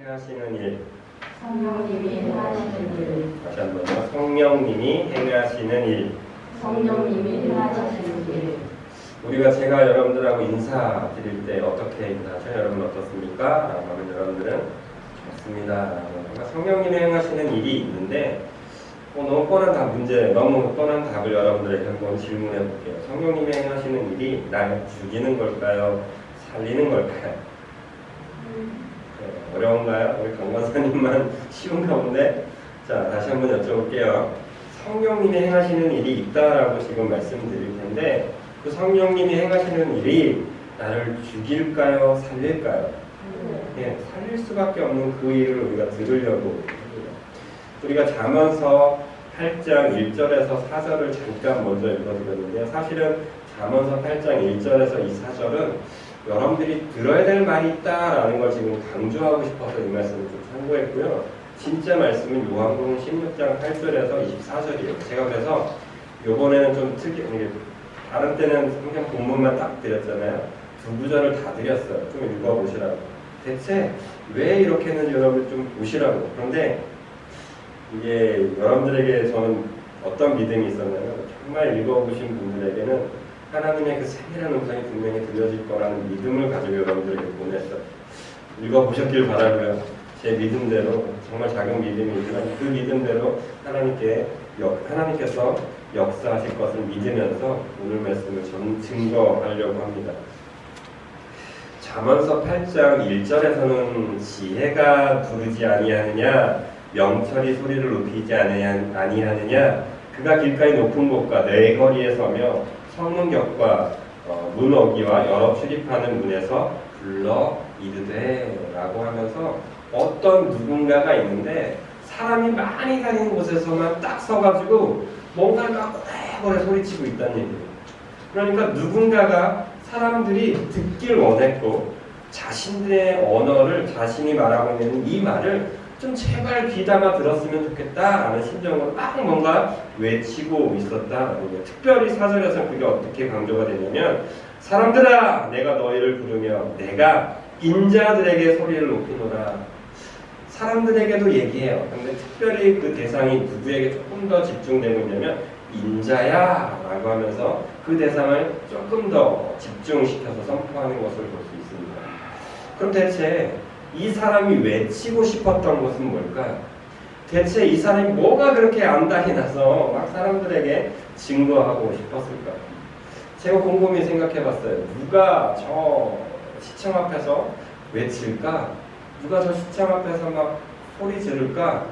행하시는 일. 성령님이 행하시는 일. 다시 한번요. 성령님이 행하시는 일. 성령님이 행하시는 일. 제가 여러분들하고 인사드릴 때 어떻게 인사하죠? 여러분 어떻습니까? 라고 하면 여러분들은 좋습니다. 성령님이 행하시는 일이 있는데 너무 뻔한 답을 여러분들에게 한번 질문해 볼게요. 성령님이 행하시는 일이 날 죽이는 걸까요? 살리는 걸까요? 어려운가요? 우리 강관사님만 쉬운가 본데? 자, 다시 한번 여쭤볼게요. 성령님이 행하시는 일이 있다라고 지금 말씀드릴 텐데 그 성령님이 행하시는 일이 나를 죽일까요? 살릴까요? 네, 살릴 수밖에 없는 그 일을 우리가 들으려고 합니다. 우리가 잠언서 8장 1절에서 4절을 잠깐 먼저 읽어드렸는데요. 사실은 잠언서 8장 1절에서 이 4절은 여러분들이 들어야 될 말이 있다라는 걸 지금 강조하고 싶어서 이 말씀을 좀 참고했고요. 진짜 말씀은 요한복음 16장 8절에서 24절이에요. 제가 그래서 요번에는 좀 다른 때는 성경 본문만 딱 드렸잖아요. 두 구절을 다 드렸어요. 좀 읽어보시라고. 대체 왜 이렇게 했는지 여러분 좀 보시라고. 그런데 이게 여러분들에게 저는 어떤 믿음이 있었나요? 정말 읽어보신 분들에게는 하나님의 그 세밀한 음성이 분명히 들려질 거라는 믿음을 가지고 여러분들에게 보냈어요. 읽어보셨길 바라고요. 제 믿음대로, 정말 작은 믿음이지만 그 믿음대로 하나님께서 역사하실 것을 믿으면서 오늘 말씀을 증거하려고 합니다. 잠언서 8장 1절에서는 지혜가 부르지 아니하느냐, 명철이 소리를 높이지 아니하느냐, 그가 길가의 높은 곳과 내 거리에 서며 성문격과 문어기와 여러 출입하는 문에서 불러 이르되 라고 하면서 어떤 누군가가 있는데 사람이 많이 다니는 곳에서만 딱 서가지고 뭔가를 막 고래고래 소리치고 있다는 얘기예요. 그러니까 누군가가 사람들이 듣길 원했고 자신들의 언어를 자신이 말하고 있는 이 말을 좀 제발 귀담아 들었으면 좋겠다라는 심정으로 막 뭔가 외치고 있었다라는 거예요. 특별히 4절에서 그게 어떻게 강조가 되냐면 사람들아 내가 너희를 부르며 내가 인자들에게 소리를 높이노라. 사람들에게도 얘기해요. 근데 특별히 그 대상이 누구에게 조금 더 집중되고 있냐면 인자야 라고 하면서 그 대상을 조금 더 집중시켜서 선포하는 것을 볼 수 있습니다. 그럼 대체 이 사람이 외치고 싶었던 것은 뭘까요? 대체 이 사람이 뭐가 그렇게 안달이 나서 막 사람들에게 증거하고 싶었을까요? 제가 곰곰이 생각해봤어요. 누가 저 시청 앞에서 외칠까? 누가 저 시청 앞에서 막 소리 지를까?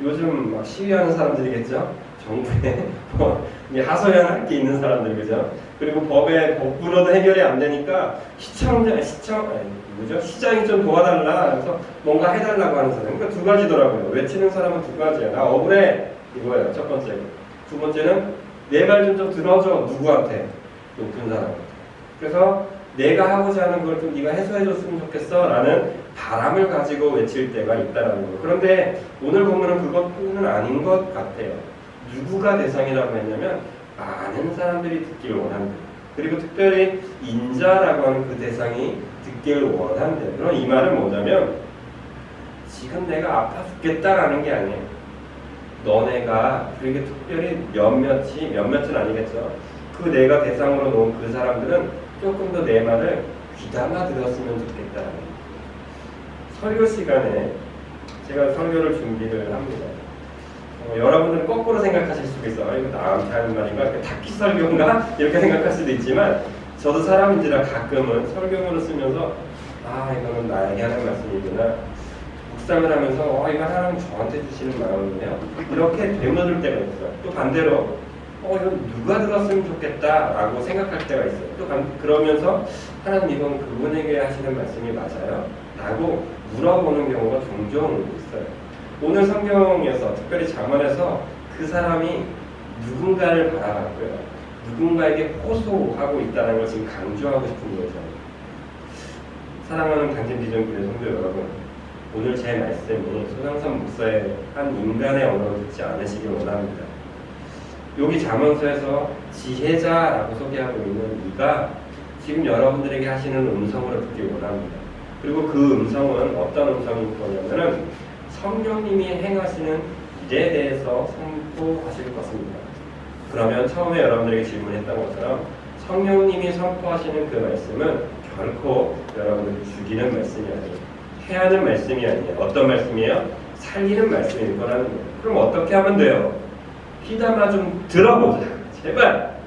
요즘 막 시위하는 사람들이겠죠? 정부에 하소연할 게 있는 사람들, 그죠? 그리고 법으로도 해결이 안 되니까 시장이 좀 도와달라. 그래서 뭔가 해달라고 하는 사람. 그러니까 두 가지더라고요. 외치는 사람은 두 가지예요. 나 억울해. 이거예요. 첫 번째. 두 번째는 내 말 좀 들어줘. 누구한테? 높은 사람한테. 그래서 내가 하고자 하는 걸 좀 네가 해소해줬으면 좋겠어. 라는 바람을 가지고 외칠 때가 있다라는 거예요. 그런데 오늘 보면은 그것뿐은 아닌 것 같아요. 누구가 대상이라고 했냐면 많은 사람들이 듣기를 원한대요. 그리고 특별히 인자라고 하는 그 대상이 듣기를 원한대요. 그럼 이 말은 뭐냐면 지금 내가 아파 죽겠다라는 게 아니에요. 너네가 그렇게 특별히 몇몇은 아니겠죠. 그 내가 대상으로 놓은 그 사람들은 조금 더 내 말을 귀담아 들었으면 좋겠다라는 거예요. 설교 시간에 제가 설교를 준비를 합니다. 여러분들은 거꾸로 생각하실 수도 있어요. 이거 나한테 하는 말인가? 다키 설교인가? 이렇게 생각할 수도 있지만 저도 사람인지라 가끔은 설교문을 쓰면서 이거는 나에게 하는 말씀이구나. 묵상을 하면서 이거 하나님 저한테 주시는 마음이네요. 이렇게 되묻을 때가 있어요. 또 반대로 이건 누가 들었으면 좋겠다라고 생각할 때가 있어요. 또 그러면서 하나님 이건 그분에게 하시는 말씀이 맞아요? 라고 물어보는 경우가 종종 있어요. 오늘 성경에서 특별히 잠언에서 그 사람이 누군가를 바라봤고요. 누군가에게 호소하고 있다는 걸 지금 강조하고 싶은 거죠. 사랑하는 강진비전교회 성도 여러분, 오늘 제 말씀이 소장선 목사의 한 인간의 언어를 듣지 않으시길 원합니다. 여기 잠언서에서 지혜자라고 소개하고 있는 이가 지금 여러분들에게 하시는 음성으로 듣길 원합니다. 그리고 그 음성은 어떤 음성인 거냐면은 성령님이 행하시는 일에 대해서 선포하실 것입니다. 그러면 처음에 여러분들에게 질문했던 것처럼 성령님이 선포하시는 그 말씀은 결코 여러분들을 죽이는 말씀이 아니에요. 해하는 말씀이 아니에요. 어떤 말씀이에요? 살리는 말씀일 거라는 거예요. 그럼 어떻게 하면 돼요? 귀담아 좀 들어보자. 제발.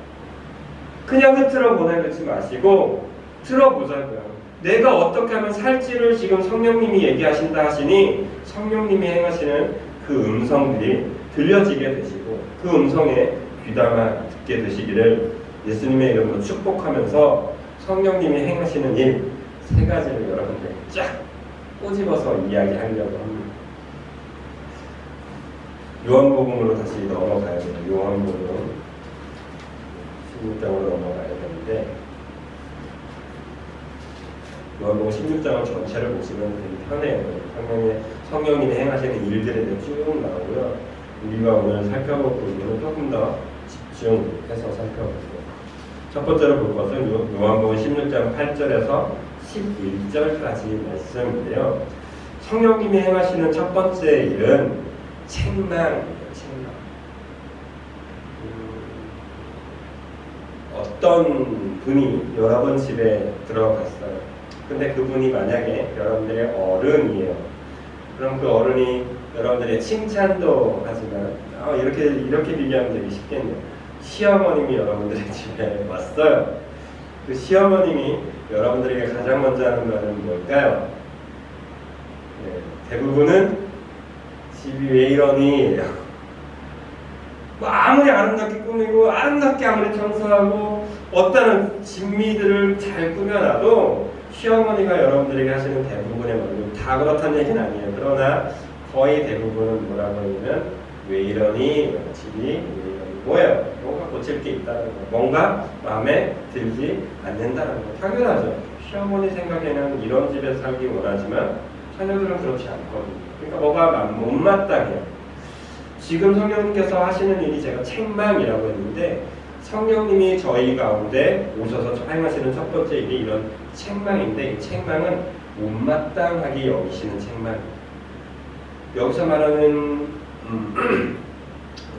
그냥 흐트러 보내지 마시고 들어보자고요. 내가 어떻게 하면 살지를 지금 성령님이 얘기하신다 하시니 성령님이 행하시는 그 음성들이 들려지게 되시고 그 음성에 귀담아 듣게 되시기를 예수님의 이름으로 축복하면서 성령님이 행하시는 일 세 가지를 여러분들 쫙 꼬집어서 이야기하려고 합니다. 요한복음으로 다시 넘어가야 돼요. 요한복음 16장으로 넘어가야 되는데 요한복음 16장을 전체를 보시면 되게 편해요. 성령님이 행하시는 일들에 쭉 나오고요. 우리가 오늘 살펴볼 부분은 조금 더 집중해서 살펴볼게요. 첫 번째로 볼 것은 요한복음 16장 8절에서 11절까지 말씀인데요. 성령님이 행하시는 첫 번째 일은 책망입니다. 책망. 어떤 분이 여러분 집에 들어갔어요. 근데 그분이 만약에 여러분들의 어른이에요. 그럼 그 어른이 여러분들의 칭찬도 하지만 이렇게 비교하면 되게 쉽겠네요. 시어머님이 여러분들의 집에 왔어요. 그 시어머님이 여러분들에게 가장 먼저 하는 말은 뭘까요? 네, 대부분은 집이 왜 이러니? 뭐 아무리 아름답게 꾸미고 아름답게 아무리 청소하고 어떠한 진미들을 잘 꾸며놔도 시어머니가 여러분들에게 하시는 대부분의 말은 다 그렇다는 얘기는 아니에요. 그러나 거의 대부분은 뭐라고 하냐면 왜 이러니? 집이 왜 이러니? 뭐예요? 뭔가 고칠 게 있다는 거. 뭔가 마음에 들지 않는다는 거. 당연하죠. 시어머니 생각에는 이런 집에서 살기 원하지만 자녀들은 그렇지 않거든요. 그러니까 뭐가 못마땅해요. 지금 성령님께서 하시는 일이 제가 책망이라고 했는데 성령님이 저희 가운데 오셔서 행하시는 첫 번째 일이 이런 책망인데 이 책망은 못마땅하게 여기시는 책망입니다. 여기서 말하는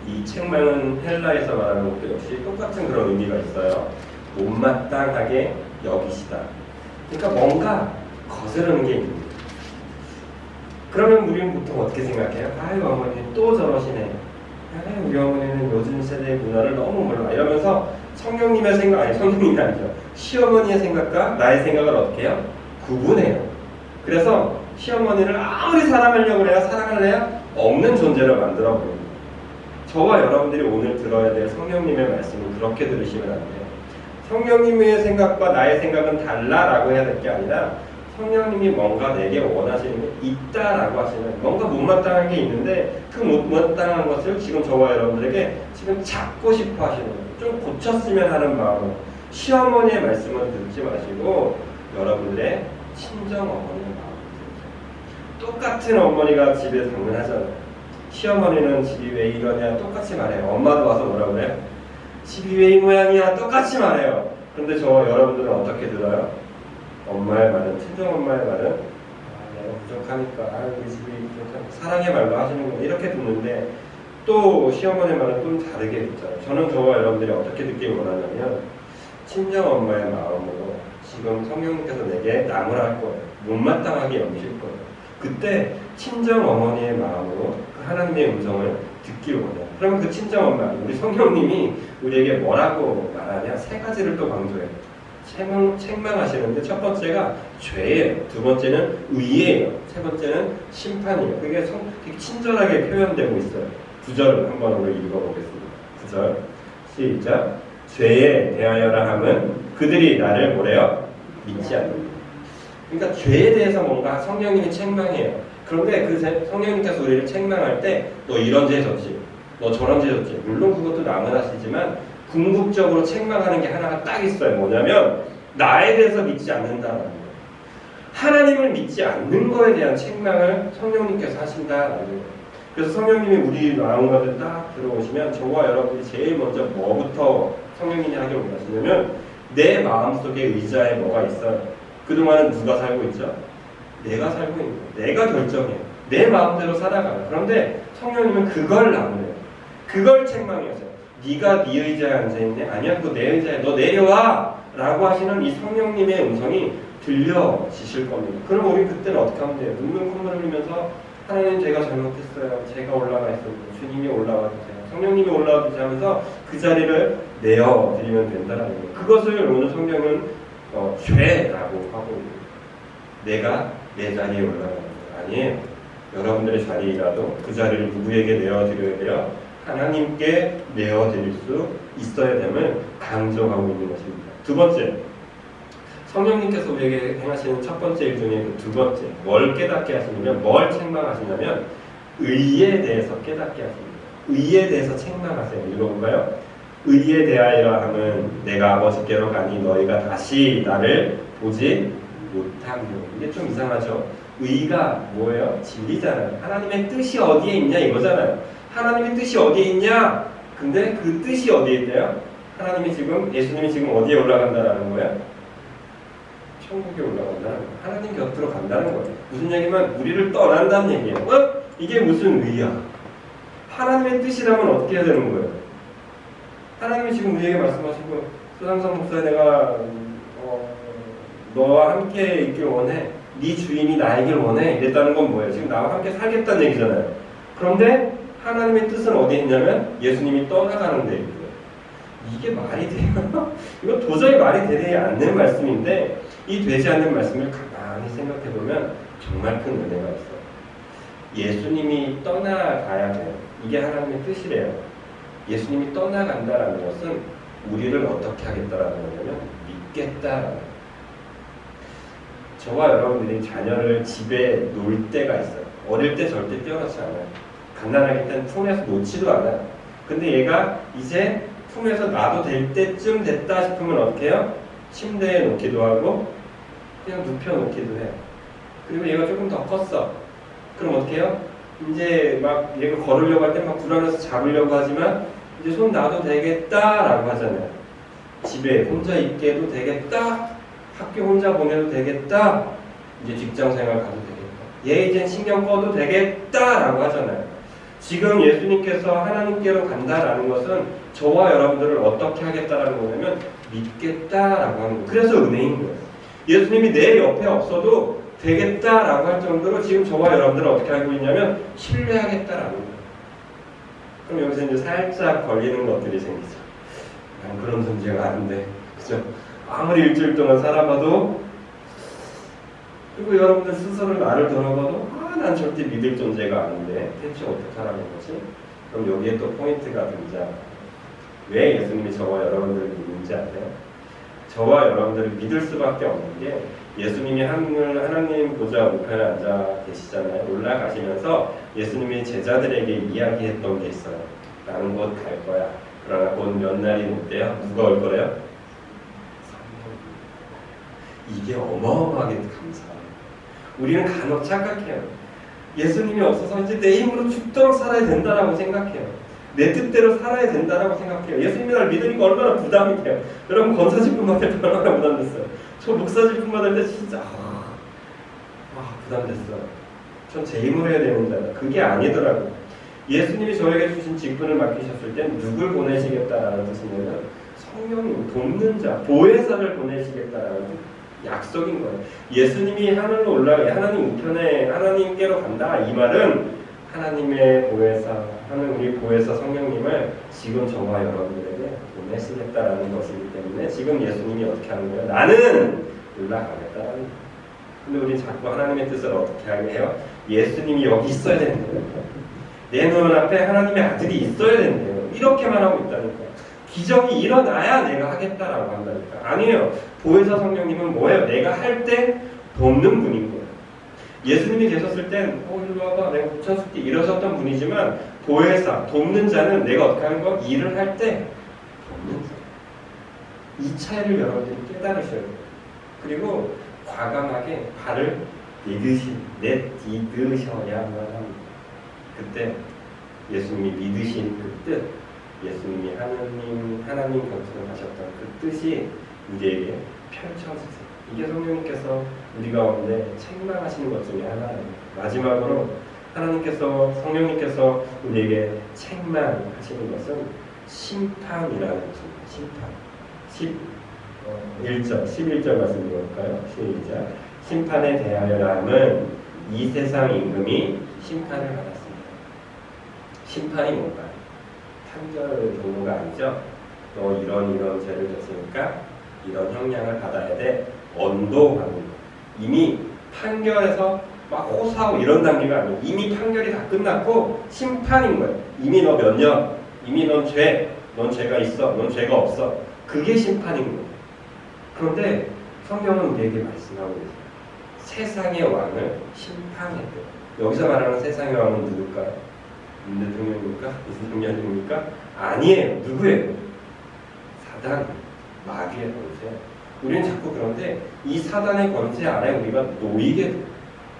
이 책망은 헬라에서 말하는 것도 역시 똑같은 그런 의미가 있어요. 못마땅하게 여기시다. 그러니까 뭔가 거스르는 게 있는. 그러면 우리는 보통 어떻게 생각해요? 아유 어머니 또 저러시네. 아유 우리 어머니는 요즘 세대의 문화를 너무 몰라. 이러면서 성령님의 생각, 아니 성령님이 아니죠. 시어머니의 생각과 나의 생각을 어떻게 해요? 구분해요. 그래서 시어머니를 아무리 사랑하려고 해야 사랑할래야 없는 존재로 만들어 버립니다. 저와 여러분들이 오늘 들어야 될 성령님의 말씀을 그렇게 들으시면 안 돼요. 성령님의 생각과 나의 생각은 달라라고 해야 될 게 아니라 성령님이 뭔가 내게 원하시는 게 있다라고 하시는 뭔가 못마땅한 게 있는데 그 못마땅한 것을 지금 저와 여러분들에게 지금 잡고 싶어 하시는 거예요. 좀 고쳤으면 하는 마음으로 시어머니의 말씀을 듣지 마시고 여러분들의 친정 어머니의 마음을 들으세요. 똑같은 어머니가 집에 방문하잖아요. 시어머니는 집이 왜 이러냐 똑같이 말해요. 엄마도 와서 뭐라고 그래요? 집이 왜 이 모양이야 똑같이 말해요. 그런데 저와 여러분들은 어떻게 들어요? 엄마의 말은, 친정 엄마의 말은 내가 부족하니까 우리 집이 부족하니까 사랑의 말로 하시는 거 이렇게 듣는데 또 시어머니의 말은 좀 다르게 듣잖아요. 저는 저와 여러분들이 어떻게 듣기 원하냐면 친정 엄마의 마음으로 지금 성령님께서 내게 나무라 할 거예요. 못마땅하게 여기실 거예요. 그때 친정 어머니의 마음으로 그 하나님의 음성을 듣기를 원해요. 그러면 그 친정 엄마, 우리 성령님이 우리에게 뭐라고 말하냐? 세 가지를 또 강조해요. 책망하시는데 첫 번째가 죄예요. 두 번째는 의예요. 세 번째는 심판이에요. 그게 되게 친절하게 표현되고 있어요. 9절 한번 우리 읽어보겠습니다. 9절 시작. 죄에 대하여라 함은 그들이 나를 뭐래요? 믿지 않는다. 그러니까 죄에 대해서 뭔가 성령님이 책망해요. 그런데 그 성령님께서 우리를 책망할 때 너 이런 죄 졌지, 너 저런 죄 졌지. 물론 그것도 남은 하시지만 궁극적으로 책망하는 게 하나가 딱 있어요. 뭐냐면 나에 대해서 믿지 않는다라는 거예요. 하나님을 믿지 않는 거에 대한 책망을 성령님께서 하신다라는 거예요. 그래서 성령님이 우리 마음 가운데 딱 들어오시면 저와 여러분이 제일 먼저 뭐부터 성령님이 하기를 원하시냐면 내 마음속에 의자에 뭐가 있어요. 그동안은 누가 살고 있죠? 내가 살고 있는 거예요. 내가 결정해요. 내 마음대로 살아가요. 그런데 성령님은 그걸 나무래요. 그걸 책망해요. 네가 네 의자에 앉아있네? 아니야, 그거 내 의자에. 너 내려와! 라고 하시는 이 성령님의 음성이 들려지실 겁니다. 그럼 우리 그때는 어떻게 하면 돼요? 눈물 콧물 흘리면서 하나님 제가 잘못했어요. 제가 올라가 있었는데 주님이 올라와 주세요. 성령님이 올라와 주세요 하면서 그 자리를 내어드리면 된다는 거예요. 그것을 오늘 성경은 죄라고 하고 있는 내가 내 자리에 올라가는 거 아니에요. 여러분들의 자리라도 그 자리를 누구에게 내어드려야 돼요? 하나님께 내어드릴 수 있어야 됨을 강조하고 있는 것입니다. 두 번째, 성령님께서 우리에게 행하시는 첫 번째 일 중에 그 두 번째, 뭘 깨닫게 하시냐면, 뭘 책망하시냐면 의에 대해서 깨닫게 하십니다. 의에 대해서 책망하세요. 읽어볼까요? 의에 대하여라 함은 내가 아버지께로 가니 너희가 다시 나를 보지 못하며. 이게 좀 이상하죠? 의가 뭐예요? 진리잖아요. 하나님의 뜻이 어디에 있냐 이거잖아요. 하나님의 뜻이 어디에 있냐? 근데 그 뜻이 어디에 있대요? 예수님이 지금 어디에 올라간다라는 거예요? 천국에 올라간다는 거예요. 하나님 곁으로 간다는 거예요. 무슨 얘기면 우리를 떠난다는 얘기예요. 이게 무슨 의야? 하나님의 뜻이라면 어떻게 해야 되는 거예요? 하나님이 지금 우리에게 말씀하시고, 소상선 목사 내가 너와 함께 있길 원해. 네 주인이 나이길 원해. 이랬다는 건 뭐예요? 지금 나와 함께 살겠다는 얘기잖아요. 그런데 하나님의 뜻은 어디 있냐면 예수님이 떠나가는 데 있고요. 이게 말이 돼요? 이거 도저히 말이 되지 않는 말씀인데 이 되지 않는 말씀을 가만히 생각해보면 정말 큰 은혜가 있어요. 예수님이 떠나가야 돼요. 이게 하나님의 뜻이래요. 예수님이 떠나간다라는 것은 우리를 어떻게 하겠다라는 거냐면 믿겠다라는 거예요. 저와 여러분들이 자녀를 집에 놓을 때가 있어요. 어릴 때 절대 뛰어놓지 않아요. 갓난아기 때는 품에서 놓지도 않아요. 근데 얘가 이제 품에서 놔도 될 때쯤 됐다 싶으면 어떻게 해요? 침대에 놓기도 하고 그냥 눕혀놓기도 해요. 그리고 얘가 조금 더 컸어. 그럼 어떻게 해요? 이제 막 얘가 걸으려고 할 때 막 불안해서 잡으려고 하지만 이제 손 놔도 되겠다라고 하잖아요. 집에 혼자 있게도 되겠다. 학교 혼자 보내도 되겠다. 이제 직장생활 가도 되겠다. 얘 이제 신경 꺼도 되겠다라고 하잖아요. 지금 예수님께서 하나님께로 간다라는 것은 저와 여러분들을 어떻게 하겠다라는 거냐면 믿겠다라고 하는 거예요. 그래서 은혜인 거예요. 예수님이 내 옆에 없어도 되겠다라고 할 정도로 지금 저와 여러분들을 어떻게 알고 있냐면 신뢰하겠다라는 거예요. 그럼 여기서 이제 살짝 걸리는 것들이 생기죠. 난 그런 존재가 아닌데, 그죠? 아무리 일주일 동안 살아봐도, 그리고 여러분들 스스로 나를 돌아봐도 난 절대 믿을 존재가 아닌데 대체 어떻게 하라는 거지? 그럼 여기에 또 포인트가 등장합니다. 왜 예수님이 저와 여러분들을 믿는지 아세요? 저와 여러분들을 믿을 수밖에 없는 게 예수님이 하나님 보좌 우편에 앉아 계시잖아요. 올라가시면서 예수님이 제자들에게 이야기했던 게 있어요. 나는 곧 갈 거야. 그러나 곧 몇 날이 못돼요. 누가 올 거래요? 이게 어마어마하게 감사해요. 우리는 간혹 착각해요. 예수님이 없어서 이제 내 힘으로 죽도록 살아야 된다라고 생각해요. 내 뜻대로 살아야 된다라고 생각해요. 예수님이 날 믿으니까 얼마나 부담이 돼요. 여러분 권사직분 받을 때 얼마나 부담됐어요. 저 목사직분 받을 때 진짜 부담됐어요. 전 제 힘으로 해야 되는데 그게 아니더라고요. 예수님이 저에게 주신 직분을 맡기셨을 때 누굴 보내시겠다라는 뜻이냐면 성령님, 돕는 자, 보혜사를 보내시겠다라는 약속인 거예요. 예수님이 하늘로 올라가 하나님 우편에 하나님께로 간다. 이 말은 하나님의 보혜사, 하는 우리 보혜사 성령님을 지금 저와 여러분들에게 보내시겠다라는 것이기 때문에 지금 예수님이 어떻게 하는 거예요? 나는 올라가겠다라는 거예요. 근데 우리 자꾸 하나님의 뜻을 어떻게 하게 해요? 예수님이 여기 있어야 된대요. 내 눈앞에 하나님의 아들이 있어야 된대요. 이렇게만 하고 있다니까. 기적이 일어나야 내가 하겠다라고 한다니까. 아니에요. 보혜사 성령님은 뭐예요? 내가 할 때 돕는 분인 거예요. 예수님이 계셨을 땐 일로 와봐 내가 고쳐줄게 이러셨던 분이지만 보혜사, 돕는 자는 내가 어떻게 하는 거? 일을 할 때 돕는 자. 이 차이를 여러분들이 깨달으셔야 돼요. 그리고 과감하게 발을 내딛으셔야만 합니다. 그때 예수님이 믿으신 그 뜻, 예수님이 하나님 곁으로 가셨던 그 뜻이 우리에게 펼쳐지세요. 이게 성령님께서 우리 가운데 책망하시는 것 중에 하나예요. 마지막으로 성령님께서 우리에게 책망하시는 것은 심판이라는 것입니다. 심판. 11절 말씀 읽어볼까요? 시작. 심판에 대하여라 함은 이 세상 임금이 심판을 받았습니다. 심판이 뭔가요? 판결 종류가 아니죠. 너 이런 죄를 졌으니까 이런 형량을 받아야 돼. 언도하는 거. 이미 판결에서 막 호소하고 이런 단계가 아니에요. 이미 판결이 다 끝났고 심판인 거예요. 이미 너 몇 년, 이미 넌 죄가 있어, 넌 죄가 없어. 그게 심판인 거예요. 그런데 성경은 우리에게 말씀하고 있어요. 세상의 왕을 심판했대요. 여기서 말하는 세상의 왕은 누굴까요? 대통령입니까? 무슨 중년입니까? 아니에요. 누구예요? 사단, 마귀의 권세. 우리는 자꾸 그런데 이 사단의 권세 아래 우리가 놓이게 돼요.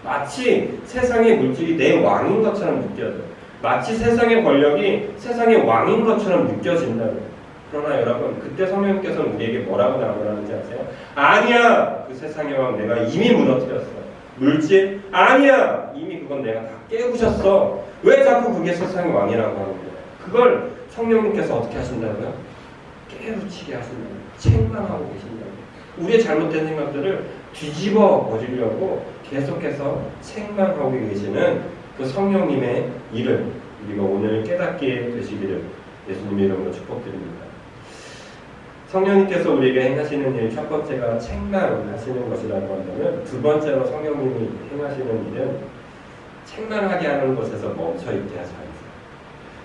마치 세상의 물질이 내 왕인 것처럼 느껴져요. 마치 세상의 권력이 세상의 왕인 것처럼 느껴진다고요. 그러나 여러분, 그때 성령님께서는 우리에게 뭐라고 나오라는지 아세요? 아니야! 그 세상의 왕 내가 이미 무너뜨렸어. 물질? 아니야! 이미 그건 내가 다 깨부셨어. 왜 자꾸 그게 세상의 왕이라고 하는 거예요? 그걸 성령님께서 어떻게 하신다고요? 깨우치게 하신다고요. 책망하고 계신다고요. 우리의 잘못된 생각들을 뒤집어 버리려고 계속해서 책망하고 계시는 그 성령님의 일을 우리가 오늘 깨닫게 되시기를 예수님의 이름으로 축복드립니다. 성령님께서 우리에게 행하시는 일 첫 번째가 책망하시는 것이라고 한다면 두 번째로 성령님이 행하시는 일은 책망하게 하는 곳에서 멈춰있게 하지 않으세요.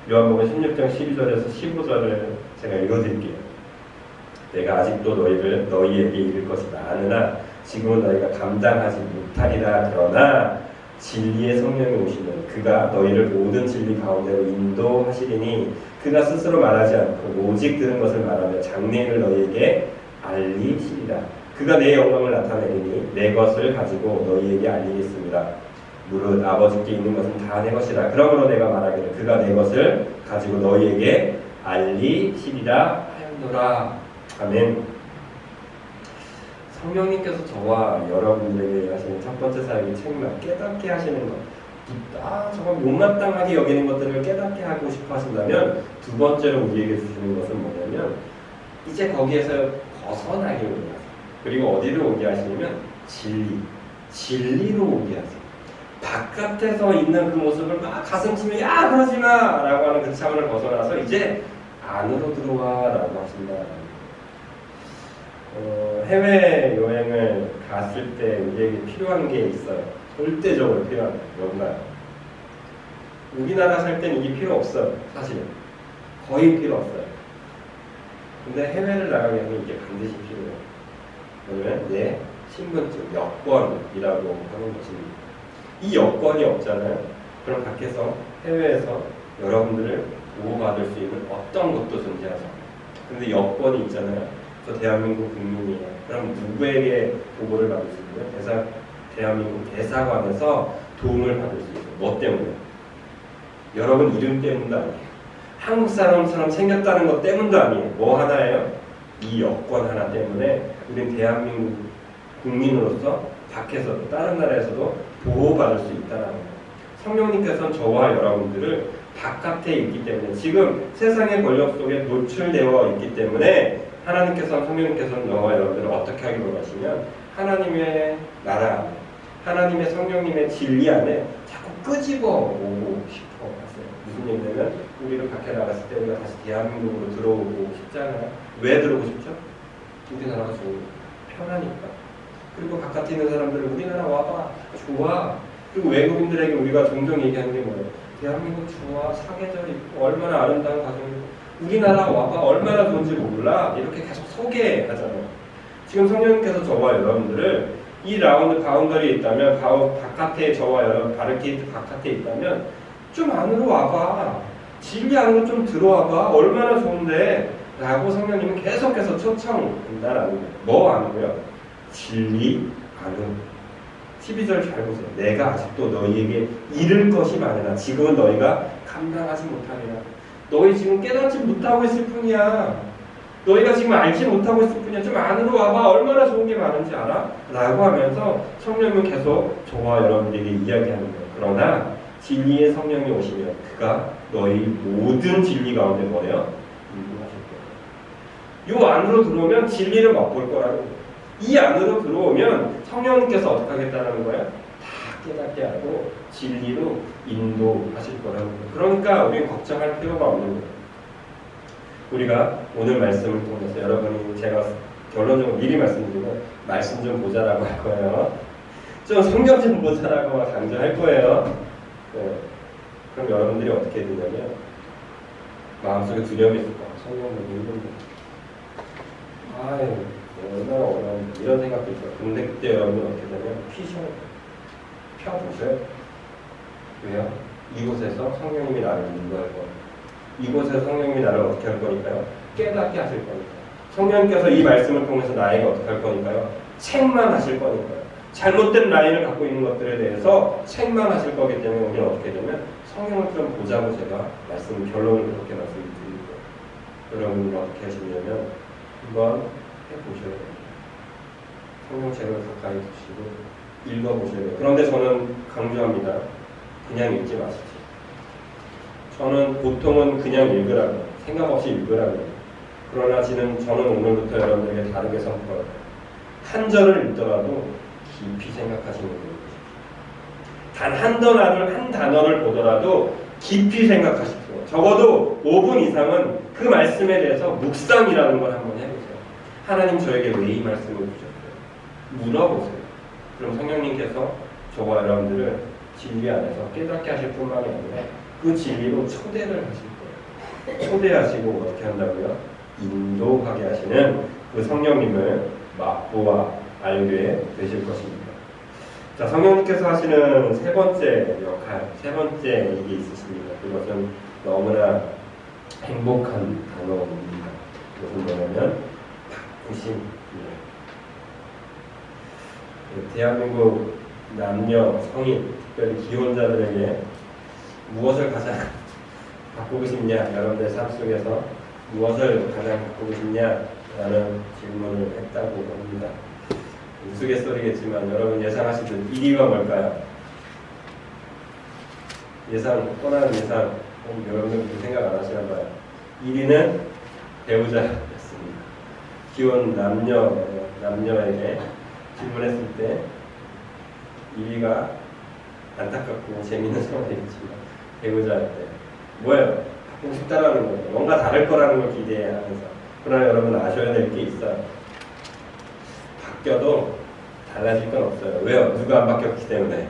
요한복음 16장 12절에서 15절을 제가 읽어드릴게요. 내가 아직도 너희에게 이를 것이 많으나 지금은 너희가 감당하지 못하리라. 그러나 진리의 성령이 오시면 그가 너희를 모든 진리 가운데로 인도하시리니 그가 스스로 말하지 않고 오직 들은 것을 말하며 장래를 너희에게 알리시리라. 그가 내 영광을 나타내리니 내 것을 가지고 너희에게 알리겠습니다. 무릇 아버지께 있는 것은 다 내 것이라. 그러므로 내가 말하기를 그가 내 것을 가지고 너희에게 알리시리라 하였노라. 아멘. 성령님께서 저와 여러분들에게 하시는 첫 번째 사역이 책망, 깨닫게 하시는 것. 저건 못마땅하게 여기는 것들을 깨닫게 하고 싶어 하신다면 두 번째로 우리에게 주시는 것은 뭐냐면 이제 거기에서 벗어나게 오게 하세요. 그리고 어디로 오게 하시냐면 진리로 오게 하세요. 바깥에서 있는 그 모습을 막 가슴 치며 야 그러지 마! 라고 하는 그 차원을 벗어나서 이제 안으로 들어와 라고 하신다. 해외여행을 갔을 때 우리에게 필요한 게 있어요. 절대적으로 필요한 게 뭔가요? 우리나라 살 때는 이게 필요 없어요. 사실은 거의 필요 없어요. 근데 해외를 나가게 하면 이게 반드시 필요해요. 그러면 내 신분증, 여권이라고 하는 것입니다. 이 여권이 없잖아요. 그럼 밖에서 해외에서 여러분들을 보호받을 수 있는 어떤 것도 존재하죠. 그런데 여권이 있잖아요. 저 대한민국 국민이에요. 그럼 누구에게 보호를 받을 수 있어요? 대한민국 대사관에서 도움을 받을 수 있어요. 뭐 때문에? 여러분 이름 때문도 아니에요. 한국 사람처럼 생겼다는 것 때문도 아니에요. 뭐 하나예요? 이 여권 하나 때문에 우린 대한민국 국민으로서 밖에서도 다른 나라에서도 보호받을 수 있다는 거예요. 성령님께서는 저와 여러분들을 바깥에 있기 때문에 지금 세상의 권력 속에 노출되어 있기 때문에 하나님께서는 성령님께서는 너와 여러분들을 어떻게 하기를 원하시면 하나님의 나라 안에 하나님의 성령님의 진리 안에 자꾸 끄집어 오고 싶어 하세요. 무슨 얘기냐면 우리를 밖에 나갔을 때 우리가 다시 대한민국으로 들어오고 싶잖아요. 왜 들어오고 싶죠? 우리나라가 좋은 편하니까. 그리고 바깥에 있는 사람들은 우리나라 와봐 좋아. 그리고 외국인들에게 우리가 종종 얘기하는 게 뭐예요? 대한민국 좋아, 사계절 있고 얼마나 아름다운 가정이고 우리나라 와봐 얼마나 좋은지 몰라 이렇게 계속 소개하잖아요. 지금 성령님께서 저와 여러분들을 이 라운드 바운더리에 있다면 바깥에 저와 여러분 바르게이트 바깥에 있다면 좀 안으로 와봐. 진리 안으로 좀 들어와봐. 얼마나 좋은데 라고 성령님은 계속해서 초청한다라는 거예요. 뭐 안으로요? 진리 안으로. 12절 잘 보세요. 내가 아직도 너희에게 이를 것이 많으나 지금은 너희가 감당하지 못하리라. 너희 지금 깨닫지 못하고 있을 뿐이야. 너희가 지금 알지 못하고 있을 뿐이야. 좀 안으로 와봐. 얼마나 좋은 게 많은지 알아? 라고 하면서 성령은 계속 저와 여러분들에게 이야기하는 거예요. 그러나 진리의 성령이 오시면 그가 너희 모든 진리 가운데 뭐예요? 인도하실 거예요. 요 안으로 들어오면 진리를 맛볼 거라는 거예요. 이 안으로 들어오면 성령님께서 어떻게 하겠다는 거예요? 다 깨닫게 하고 진리로 인도하실 거라는 거예요. 그러니까 우리는 걱정할 필요가 없는 거예요. 우리가 오늘 말씀을 통해서 여러분이 제가 결론적으로 미리 말씀드리고 말씀 좀 보자라고 할 거예요. 좀 성경 좀 보자라고 강조할 거예요. 네. 그럼 여러분들이 어떻게 되냐면 마음속에 두려움이 있을 거예요. 성경을 읽는데 아유 얼마나 어려운데 이런 생각도 있어요. 근데 그때 여러분은 어떻게 되냐면 펴보세요. 왜요? 이곳에서 성령님이 나를 인도할 거예요. 이곳에서 성령님이 나를 어떻게 할 거니까요? 깨닫게 하실 거니까요. 성령님께서 이 말씀을 통해서 나에게 어떻게 할 거니까요? 책망하실 거니까요. 잘못된 라인을 갖고 있는 것들에 대해서 책망하실 거기 때문에 우리는 어떻게 되면 성령을 좀 보자고 제가 결론을 그렇게 말씀드리고 여러분은 어떻게 하시냐면 한번 해보셔야 돼요. 성경책을 가까이 두시고 읽어보셔야 돼요. 그런데 저는 강조합니다. 그냥 읽지 마십시오. 저는 보통은 그냥 읽으라고 생각 없이 읽으라고 그러나 저는 오늘부터 여러분들에게 다르게 선포해요. 한 절을 읽더라도 깊이 생각하시는 거예요. 단 한 단어를 보더라도 깊이 생각하십시오. 적어도 5분 이상은 그 말씀에 대해서 묵상이라는 걸 한번 해보세요. 하나님 저에게 왜 이 말씀을 주셨어요? 물어보세요. 그럼 성령님께서 저와 여러분들을 진리 안에서 깨닫게 하실 뿐만이 아니라 그 진리로 초대를 하실 거예요. 초대하시고 어떻게 한다고요? 인도하게 하시는 그 성령님을 맛보아 알게 되실 것입니다. 자, 성령님께서 하시는 세 번째 역할, 세 번째 일이 있으십니다. 그것은 너무나 행복한 단어입니다. 그것은 뭐냐면 바꾸심입니다. 대한민국 남녀, 성인, 특별히 기혼자들에게 무엇을 가장 바꾸고 싶냐? 여러분들 삶 속에서 무엇을 가장 바꾸고 싶냐라는 질문을 했다고 합니다. 우스갯소리겠지만 여러분 예상하시듯 1위가 뭘까요? 뻔한 예상, 여러분들 무슨 생각 안 하시나 봐요. 1위는 배우자였습니다. 기혼 남녀에게 질문했을 때 1위가 안타깝고 재미있는 상황이겠지만 배우자였대요. 뭐예요? 바꾸고 싶다라는 거예요. 뭔가 다를 거라는 걸 기대하면서. 그러나 여러분 아셔야 될 게 있어요. 바뀌어도 달라질 건 없어요. 왜요? 누가 안 바뀌었기 때문에.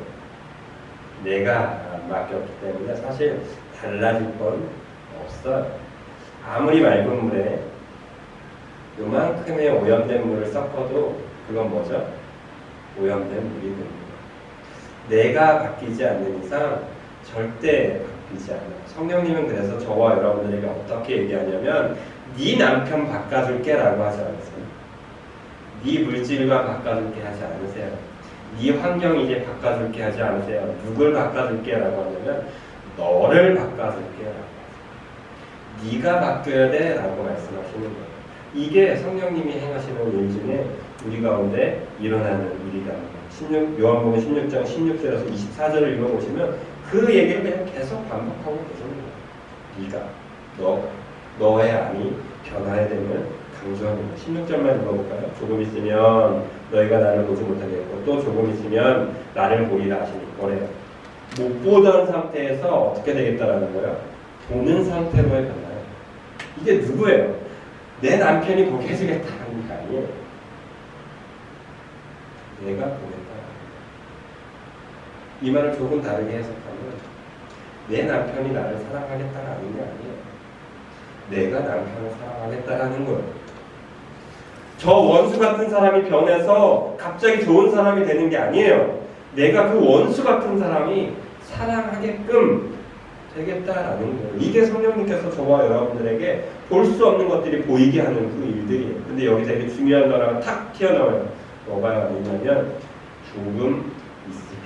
내가 안 바뀌었기 때문에 사실 달라질 건 없어요. 아무리 맑은 물에 요만큼의 오염된 물을 섞어도 그건 뭐죠? 오염된 물이 됩니다. 내가 바뀌지 않는 이상 절대 바뀌지 않아요. 성령님은 그래서 저와 여러분들에게 어떻게 얘기하냐면 네 남편 바꿔줄게 라고 하지 않으세요. 네 물질과 바꿔줄게 하지 않으세요. 네 환경 이제 바꿔줄게 하지 않으세요. 누굴 바꿔줄게 라고 하냐면 너를 바꿔줄게 라고 하세요. 네가 바뀌어야 돼 라고 말씀하시는 거예요. 이게 성령님이 행하시는 일 중에 우리 가운데 일어나는 일이다. 요한복음 16장 16절에서 24절을 읽어보시면 그 얘기를 그냥 계속 반복하고 계십니다. 네가 너의 안이 변화해야 되면 강조합니다. 16절만 읽어볼까요? 조금 있으면 너희가 나를 보지 못하겠고 또 조금 있으면 나를 보리라 하시니 뭐래요? 못 보던 상태에서 어떻게 되겠다라는 거예요? 보는 상태로의 변화예요. 이게 누구예요? 내 남편이 보게 해주겠다는 게 아니에요. 내가 보겠다. 이 말을 조금 다르게 해석하면 내 남편이 나를 사랑하겠다라는 게 아니에요. 내가 남편을 사랑하겠다라는 거예요. 저 원수 같은 사람이 변해서 갑자기 좋은 사람이 되는 게 아니에요. 내가 그 원수 같은 사람이 사랑하게끔 되겠다라는 거예요. 이게 성령님께서 저와 여러분들에게 볼 수 없는 것들이 보이게 하는 그 일들이에요. 근데 여기 되게 중요한 거라가 탁 튀어나와요. 뭐가 있냐면 조금 있으면.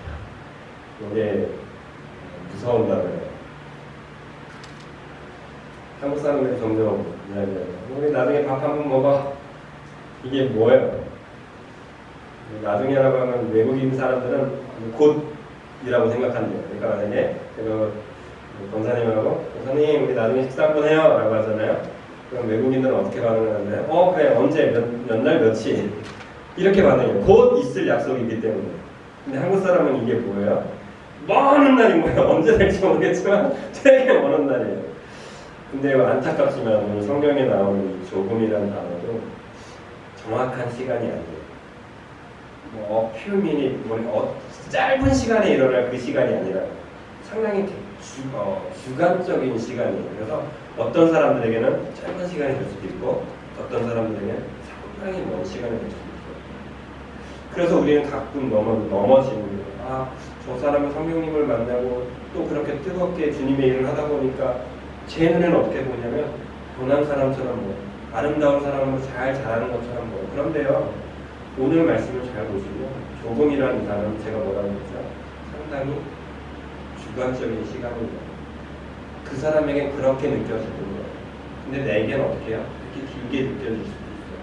이게 무서운 단어예요. 한국 사람들이 점점 이야기해요. 우리 나중에 밥 한 번 먹어. 이게 뭐예요? 나중에라고 하면 외국인 사람들은 곧이라고 생각한대요. 그러니까 만약에 권사님하고 권사님 우리 나중에 식사 한 번 해요 라고 하잖아요. 그럼 외국인들은 어떻게 반응하는데 그래 언제 몇 날 며칠 이렇게 반응해요. 곧 있을 약속이기 때문에. 근데 한국 사람은 이게 뭐예요? 먼 날이 뭐예요? 언제 될지 모르겠지만 되게 먼 날이에요. 근데 안타깝지만 오늘 성경에 나오는 이 조금이라는 단어도 정확한 시간이 아니에요. few minute, 짧은 시간에 일어날 그 시간이 아니라 상당히 주관적인 시간이에요. 그래서 어떤 사람들에게는 짧은 시간이 될 수도 있고 어떤 사람들에게는 상당히 먼 시간이 될 수도 있어요. 그래서 우리는 가끔 넘어지는 거예요. 저 사람은 성령님을 만나고 또 그렇게 뜨겁게 주님의 일을 하다 보니까 제 눈에는 어떻게 보냐면 고난 사람처럼 아름다운 사람으로 잘 자라는 것처럼 그런데요. 오늘 말씀을 잘 보시면 조금이라는 단어는 제가 뭐라고 했죠? 상당히 주관적인 시간입니다. 그 사람에게 그렇게 느껴질 거예요. 근데 내게는 어떻게 해요? 이렇게 길게 느껴질 수도 있어요.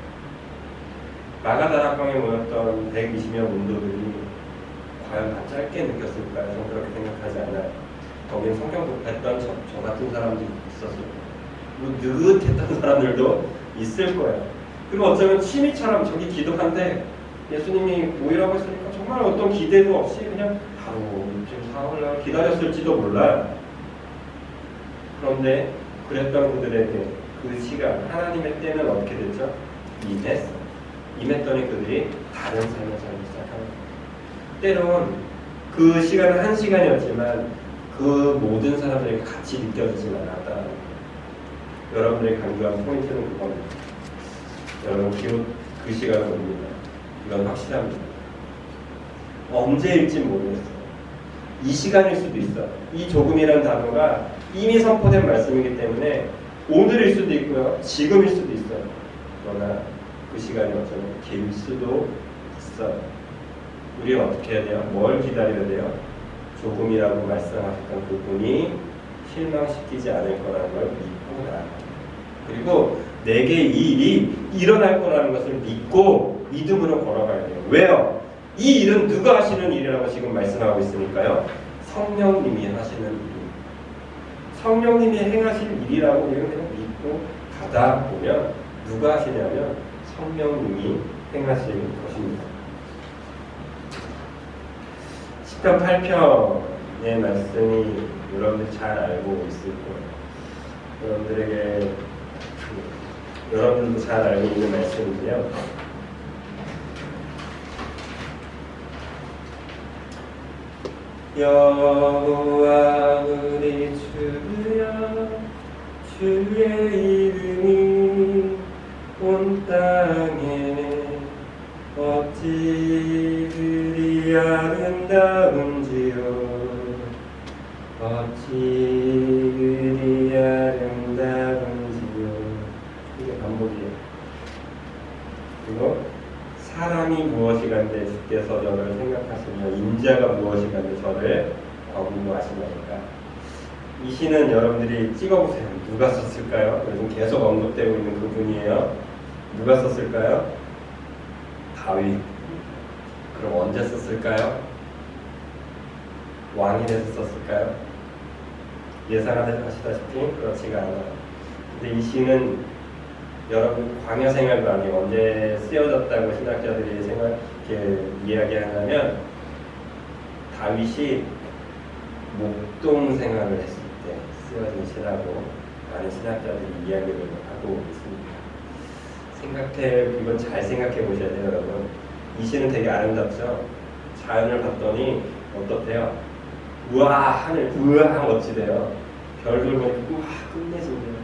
마가다락방에 모였던 120명 문도들이 과연 다 짧게 느꼈을까요? 저는 그렇게 생각하지 않아요. 거기에 성경 독했던 저 같은 사람들이 있었을 거예요. 그리고 느긋했던 사람들도 있을 거예요. 그리고 어쩌면 취미처럼 저기 기도한데 예수님이 모이라고 했으니까 정말 어떤 기대도 없이 그냥 바로 지금 사흘날 기다렸을지도 몰라요. 그런데 그랬던 그들에게 그 시간 하나님의 때는 어떻게 됐죠? 임했더니 그들이 다른 삶을 살기 시작합니다. 때론 그 시간은 한 시간이었지만 그 모든 사람들에게 같이 느껴지진 않았다. 여러분들이 강조한 포인트는 그겁니다. 여러분 그 시간은 옵니다. 이건 확실합니다. 언제일지 모르겠어요. 이 시간일 수도 있어. 이 조금이라는 단어가 이미 선포된 말씀이기 때문에 오늘일 수도 있고요. 지금일 수도 있어요. 그러나 그 시간이 어쩌면 길 수도 있어요. 우리는 어떻게 해야 돼요? 뭘 기다려야 돼요? 조금이라고 말씀하셨던 그분이 실망시키지 않을 거라는 걸 믿고 나아가요. 그리고 내게 이 일이 일어날 거라는 것을 믿고 믿음으로 걸어가야 돼요. 왜요? 이 일은 누가 하시는 일이라고 지금 말씀하고 있으니까요. 성령님이 하시는 일. 성령님이 행하실 일이라고 우리는 그냥 믿고 가다 보면 누가 하시냐면 성령님이 행하실 것입니다. 10편 8편의 말씀이 여러분들이 잘 알고 있을 거예요. 여러분들도 잘 알고 있는 말씀인데요. 여호와 우리 주여 주의 이름이 온 땅에 어찌 그리 아름다운지요 어찌 그리 아름다운지요. 이게 반복이에요. 그리고 사람이 무엇이간데 주께서 저를 생각하시며 인자가 무엇이간데 저를 거부하시나이까. 이 시는 여러분들이 찍어보세요. 누가 썼을까요? 요즘 계속 언급되고 있는 그분이에요. 누가 썼을까요? 다윗. 그럼 언제 썼을까요? 왕이 돼서 썼을까요? 예상하시다시피 그렇지가 않아요. 근데 이 시는 여러분 광야 생활도 아니고 언제 쓰여졌다고 신학자들이 이렇게 이야기하냐면 다윗이 목동 생활을 했을 때 쓰여진 시라고 많은 신학자들이 이야기를 하고 있습니다. 이건 잘 생각해 보셔야 돼요, 여러분. 이 시는 되게 아름답죠? 자연을 봤더니 어떻대요? 우와 하늘, 우와 멋지대요. 별들 보니까 우와 끝내준대요.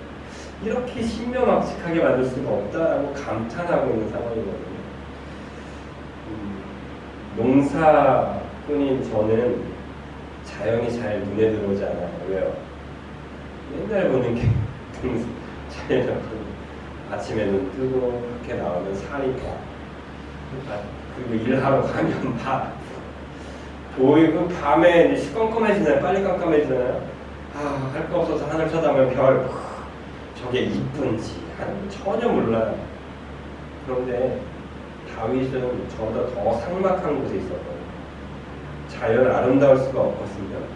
이렇게 신명확측하게 만들 수가 없다라고 감탄하고 있는 상황이거든요. 농사꾼인 저는 자연이 잘 눈에 들어오지 않아요. 왜요? 맨날 보는 게 자연이라고. 아침에 눈 뜨고 밖에 나오면 살이 봐. 그리고 일하러 가면 봐. 보이고 밤에 이제 깜깜해지잖아요. 빨리 깜깜해지잖아요. 할 거 없어서 하늘 쳐다보면 별. 저게 이쁜지 전혀 몰라요. 그런데 다윗은 저보다 더 삭막한 곳에 있었거든요. 자연 아름다울 수가 없거든요.